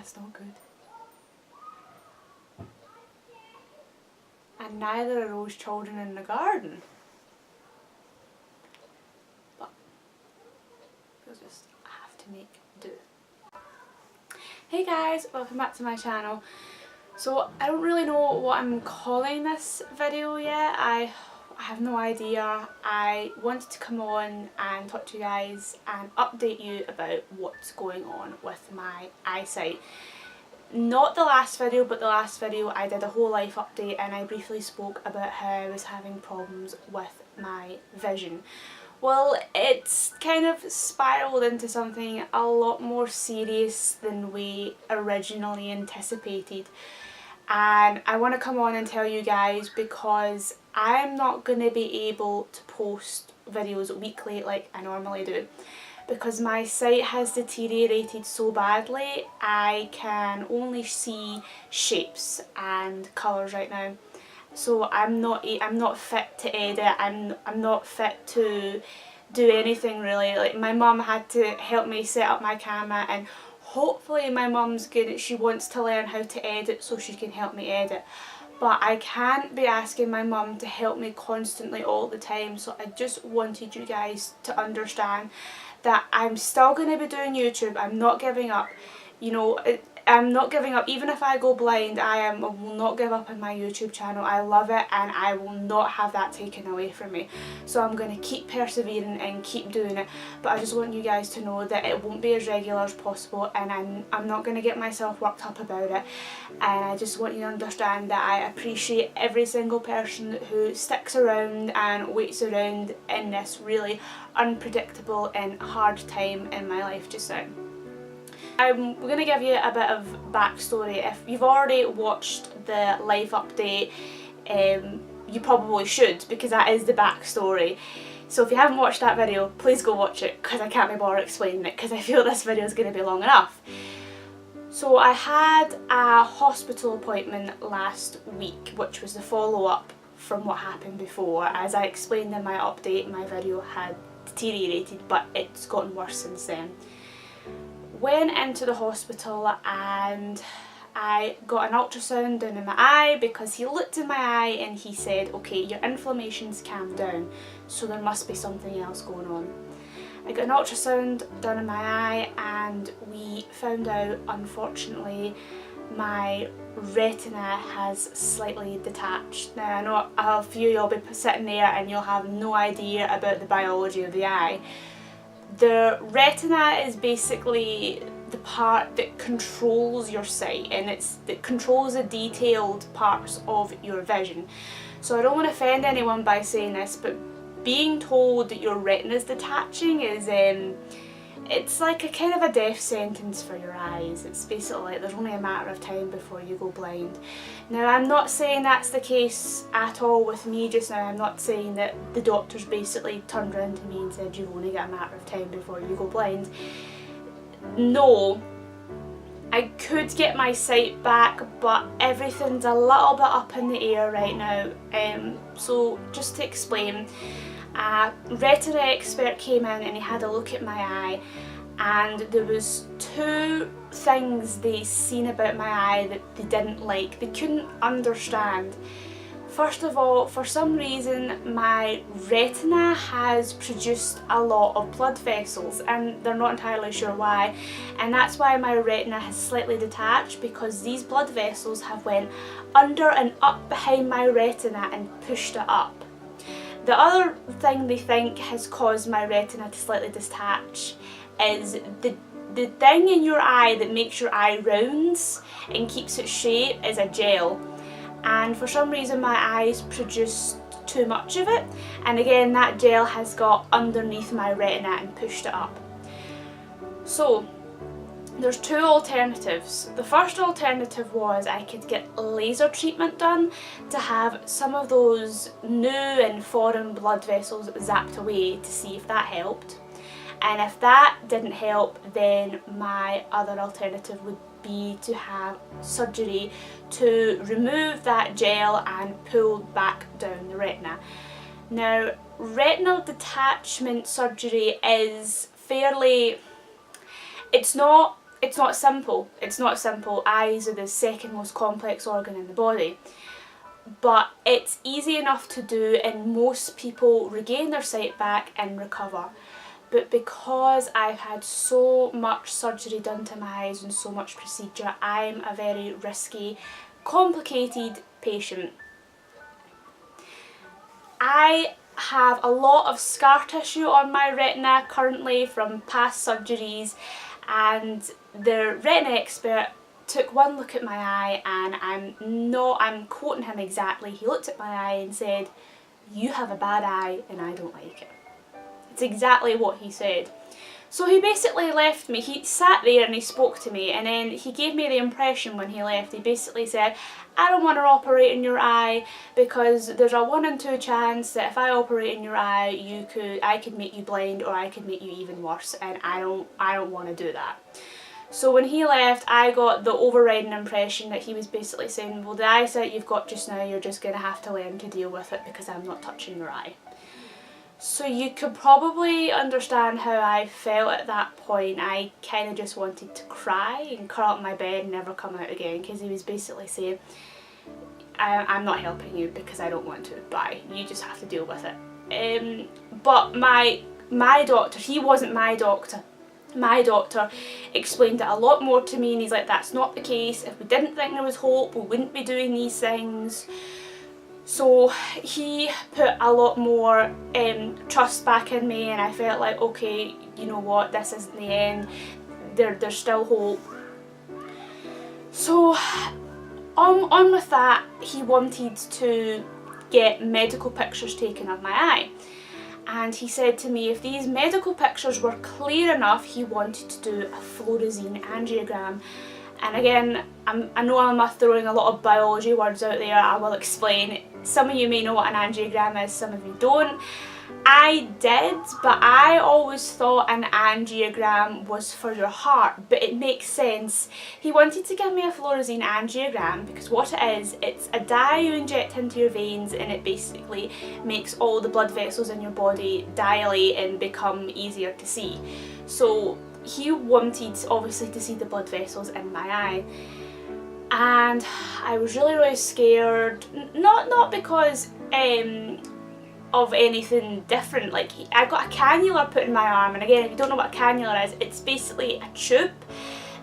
That's not good. And neither are those children in the garden. But we'll just have to make do. Hey guys, welcome back to my channel. So I don't really know what I'm calling this video yet. I have no idea. I wanted to come on and talk to you guys and update you about what's going on with my eyesight. Not the last video, but the last video I did a whole life update and I briefly spoke about how I was having problems with my vision. Well, it's kind of spiralled into something a lot more serious than we originally anticipated. And I want to come on and tell you guys because I'm not going to be able to post videos weekly like I normally do. Because my sight has deteriorated so badly, I can only see shapes and colours right now. So I'm not fit to edit. I'm not fit to do anything really. Like, my mum had to help me set up my camera, and hopefully my mum's good. She wants to learn how to edit so she can help me edit. But I can't be asking my mum to help me constantly all the time. So I just wanted you guys to understand that I'm still going to be doing YouTube. I'm not giving up. You know, I'm not giving up. Even if I go blind, I will not give up on my YouTube channel. I love it and I will not have that taken away from me. So I'm going to keep persevering and keep doing it. But I just want you guys to know that it won't be as regular as possible, and I'm not going to get myself worked up about it. And I just want you to understand that I appreciate every single person who sticks around and waits around in this really unpredictable and hard time in my life just now. I'm going to give you a bit of backstory. If you've already watched the life update, you probably should, because that is the backstory. So if you haven't watched that video, please go watch it, because I can't be bothered explaining it, because I feel this video is going to be long enough. So I had a hospital appointment last week, which was the follow-up from what happened before. As I explained in my update, my video had deteriorated, but it's gotten worse since then. Went into the hospital and I got an ultrasound down in my eye, because he looked in my eye and he said, okay, your inflammation's calmed down, so there must be something else going on. I got an ultrasound done in my eye and we found out, unfortunately, my retina has slightly detached. Now I know a few of you will be sitting there and you'll have no idea about the biology of the eye. The retina is basically the part that controls your sight, and it controls the detailed parts of your vision. So I don't want to offend anyone by saying this, but being told that your retina is detaching is it's like a kind of a death sentence for your eyes. It's basically like there's only a matter of time before you go blind. Now I'm not saying that's the case at all with me just now. I'm not saying that the doctors basically turned around to me and said you've only got a matter of time before you go blind. No, I could get my sight back, but everything's a little bit up in the air right now. So just to explain, a retina expert came in and he had a look at my eye, and there was two things they seen about my eye that they didn't like. They couldn't understand. First of all, for some reason my retina has produced a lot of blood vessels, and they're not entirely sure why, and that's why my retina has slightly detached, because these blood vessels have went under and up behind my retina and pushed it up. The other thing they think has caused my retina to slightly detach is the thing in your eye that makes your eye rounds and keeps its shape is a gel. And for some reason my eyes produce too much of it, and again that gel has got underneath my retina and pushed it up. So there's two alternatives. The first alternative was I could get laser treatment done to have some of those new and foreign blood vessels zapped away, to see if that helped. And if that didn't help, then my other alternative would be to have surgery to remove that gel and pull back down the retina. Now, retinal detachment surgery is fairly, it's not it's not simple. It's not simple. Eyes are the second most complex organ in the body. But it's easy enough to do, and most people regain their sight back and recover. But because I've had so much surgery done to my eyes and so much procedure, I'm a very risky, complicated patient. I have a lot of scar tissue on my retina currently from past surgeries, and the retina expert took one look at my eye, and I'm quoting him exactly, he looked at my eye and said, "You have a bad eye and I don't like it." It's exactly what he said. So he basically left me, he sat there and he spoke to me, and then he gave me the impression when he left, he basically said, "I don't want to operate in your eye because there's a 1 in 2 chance that if I operate in your eye, I could make you blind, or I could make you even worse, and I don't want to do that." So when he left, I got the overriding impression that he was basically saying, well, the eyesight you've got just now, you're just going to have to learn to deal with it because I'm not touching your eye. So you could probably understand how I felt at that point. I kind of just wanted to cry and curl up in my bed and never come out again, because he was basically saying, I'm not helping you because I don't want to, bye, you just have to deal with it. But my doctor, he wasn't my doctor. My doctor explained it a lot more to me, and he's like, that's not the case. If we didn't think there was hope, we wouldn't be doing these things. So he put a lot more trust back in me, and I felt like, okay, you know what, this isn't the end, there's still hope. So on with that, he wanted to get medical pictures taken of my eye. And he said to me if these medical pictures were clear enough, he wanted to do a fluorescein angiogram. And again, I know I'm throwing a lot of biology words out there, I will explain. Some of you may know what an angiogram is, some of you don't. I did, but I always thought an angiogram was for your heart, but it makes sense. He wanted to give me a fluorescein angiogram because what it is, it's a dye you inject into your veins, and it basically makes all the blood vessels in your body dilate and become easier to see. So he wanted obviously to see the blood vessels in my eye, and I was really scared, not because of anything different. Like, I got a cannula put in my arm, and again, if you don't know what a cannula is, it's basically a tube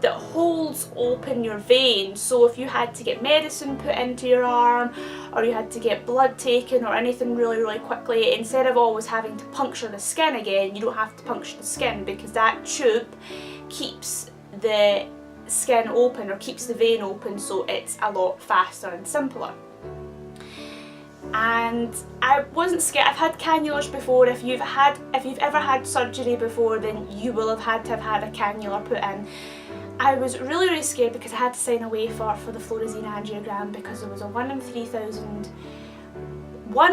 that holds open your vein. So if you had to get medicine put into your arm, or you had to get blood taken or anything really quickly, instead of always having to puncture the skin again, you don't have to puncture the skin, because that tube keeps the skin open, or keeps the vein open, so it's a lot faster and simpler. And I wasn't scared. I've had cannulas before. If you've ever had surgery before, then you will have had a cannula put in. I was really scared because I had to sign away for the fluorescein angiogram, because there was a 1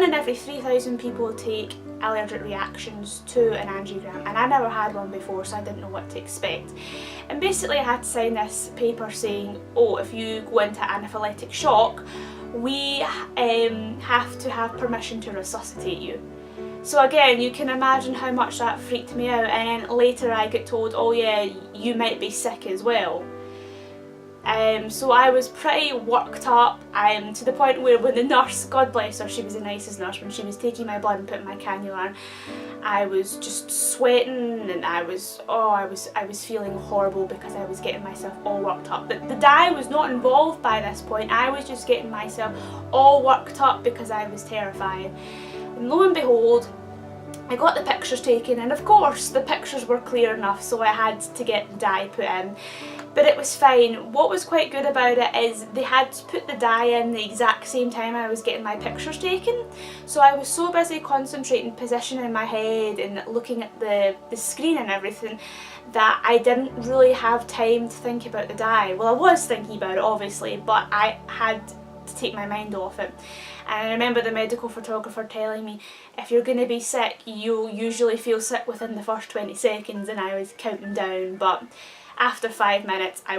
in every 3,000 people take allergic reactions to an angiogram, and I never had one before, so I didn't know what to expect. And basically I had to sign this paper saying, oh, if you go into anaphylactic shock, we have to have permission to resuscitate you. So again, you can imagine how much that freaked me out, and then later I get told, oh yeah, you might be sick as well. So I was pretty worked up, to the point where when the nurse, God bless her, she was the nicest nurse, when she was taking my blood and putting my cannula in, I was just sweating, and I was feeling horrible because I was getting myself all worked up. But the dye was not involved by this point. I was just getting myself all worked up because I was terrified. And lo and behold, I got the pictures taken, and of course the pictures were clear enough, so I had to get the dye put in. But it was fine. What was quite good about it is they had to put the dye in the exact same time I was getting my pictures taken. So I was so busy concentrating, positioning my head and looking at the screen and everything, that I didn't really have time to think about the dye. Well, I was thinking about it obviously, but I had to take my mind off it. And I remember the medical photographer telling me, if you're going to be sick, you'll usually feel sick within the first 20 seconds, and I was counting down, but after 5 minutes I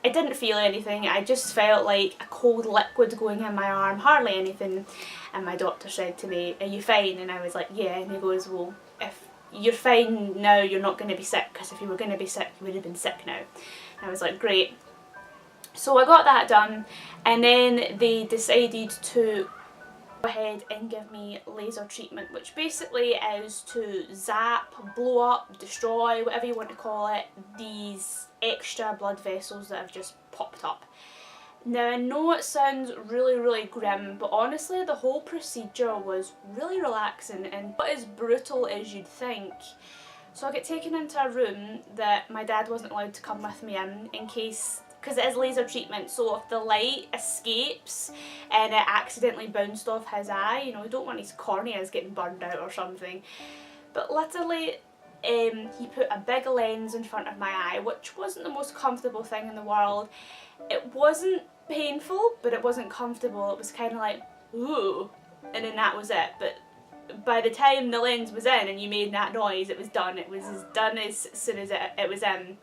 didn't feel anything. I just felt like a cold liquid going in my arm, hardly anything. And my doctor said to me, are you fine? And I was like, yeah. And he goes, well, you're fine now, you're not going to be sick, because if you were going to be sick you would have been sick now. And I was like, great. So I got that done, and then they decided to go ahead and give me laser treatment, which basically is to zap, blow up, destroy, whatever you want to call it, these extra blood vessels that have just popped up. Now I know it sounds really grim, but honestly the whole procedure was really relaxing and not as brutal as you'd think. So I get taken into a room that my dad wasn't allowed to come with me in case, because it is laser treatment, so if the light escapes and it accidentally bounced off his eye, you know, we don't want his corneas getting burned out or something. But literally he put a big lens in front of my eye, which wasn't the most comfortable thing in the world. It wasn't painful, but it wasn't comfortable. It was kind of like, ooh, and then that was it. But by the time the lens was in and you made that noise, it was done. It was as done as soon as it was in.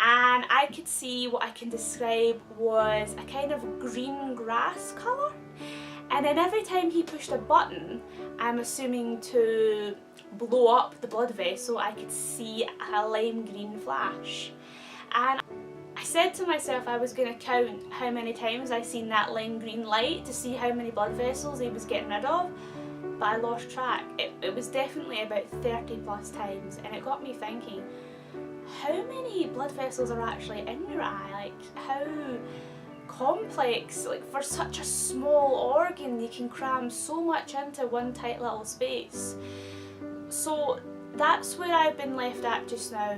And I could see what I can describe was a kind of green grass colour. And then every time he pushed a button, I'm assuming to blow up the blood vessel, I could see a lime green flash. And I said to myself I was going to count how many times I seen that lime green light to see how many blood vessels he was getting rid of, but I lost track. It was definitely about 30 plus times, and it got me thinking, how many blood vessels are actually in your eye? Like, how complex, like for such a small organ they can cram so much into one tight little space. So that's where I've been left at just now.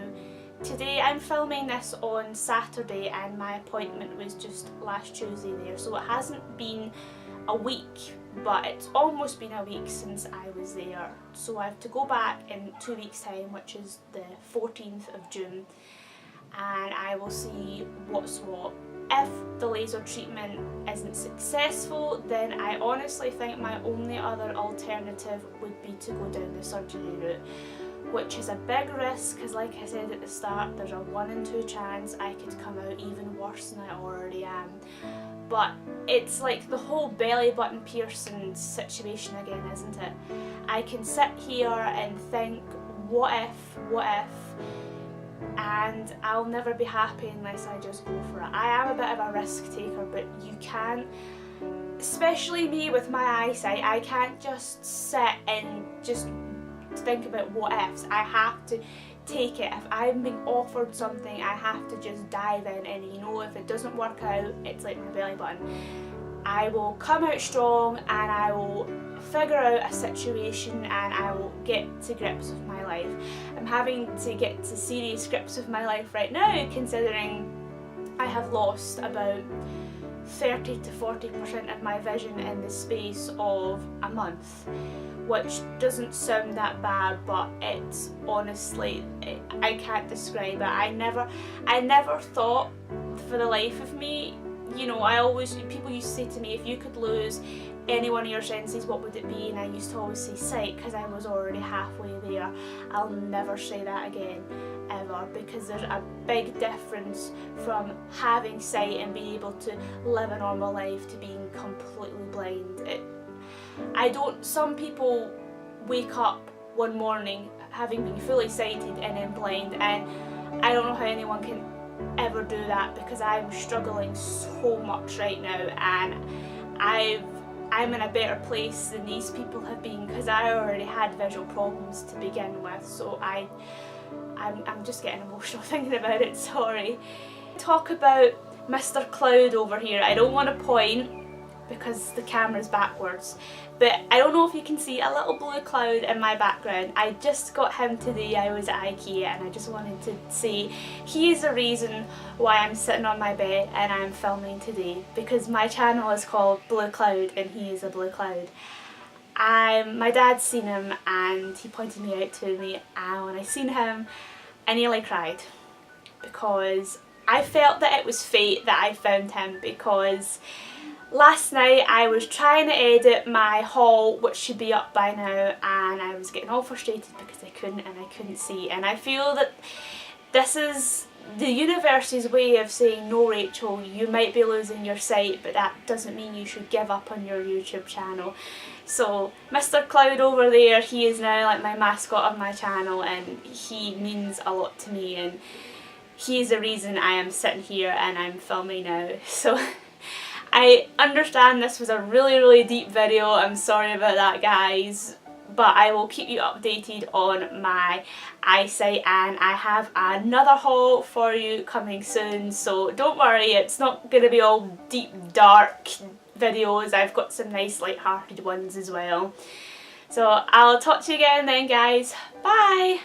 Today I'm filming this on Saturday and my appointment was just last Tuesday there, so it hasn't been a week, but it's almost been a week since I was there. So I have to go back in 2 weeks time, which is the 14th of June, and I will see what's what. If the laser treatment isn't successful, then I honestly think my only other alternative would be to go down the surgery route, which is a big risk because, like I said at the start, there's a 1 in 2 chance I could come out even worse than I already am. But it's like the whole belly button piercing situation again, isn't it? I can sit here and think, what if, and I'll never be happy unless I just go for it. I am a bit of a risk taker, but you can't, especially me with my eyesight, I can't just sit and just think about what ifs. I have to take it. If I'm being offered something, I have to just dive in, and you know, if it doesn't work out, it's like my belly button. I will come out strong and I will figure out a situation and I will get to grips with my life. I'm having to get to serious grips with my life right now, considering I have lost about 30 to 40% of my vision in the space of a month, which doesn't sound that bad, but it's honestly, I can't describe it. I never thought for the life of me, you know, people used to say to me, if you could lose any one of your senses, what would it be? And I used to always say sight, because I was already halfway there. I'll never say that again, ever, because there's a big difference from having sight and being able to live a normal life to being completely blind. Some people wake up one morning having been fully sighted and then blind, and I don't know how anyone can ever do that, because I'm struggling so much right now, and I'm in a better place than these people have been, because I already had visual problems to begin with, so I'm just getting emotional thinking about it, sorry. Talk about Mr. Cloud over here. I don't want to point because the camera's backwards, but I don't know if you can see a little blue cloud in my background. I just got him today. I was at IKEA and I just wanted to say he is the reason why I'm sitting on my bed and I'm filming today, because my channel is called BlueCloud and he is a blue cloud. My dad's seen him and he pointed me out to me, and when I seen him I nearly cried, because I felt that it was fate that I found him, because last night I was trying to edit my haul, which should be up by now, and I was getting all frustrated because I couldn't see, and I feel that this is the universe's way of saying, no Rachel, you might be losing your sight, but that doesn't mean you should give up on your YouTube channel. So Mr. Cloud over there, he is now like my mascot of my channel, and he means a lot to me, and he's the reason I am sitting here and I'm filming now. So I understand this was a really deep video, I'm sorry about that guys, but I will keep you updated on my eyesight, and I have another haul for you coming soon, so don't worry, it's not going to be all deep dark videos. I've got some nice light-hearted ones as well. So I'll talk to you again then guys, bye!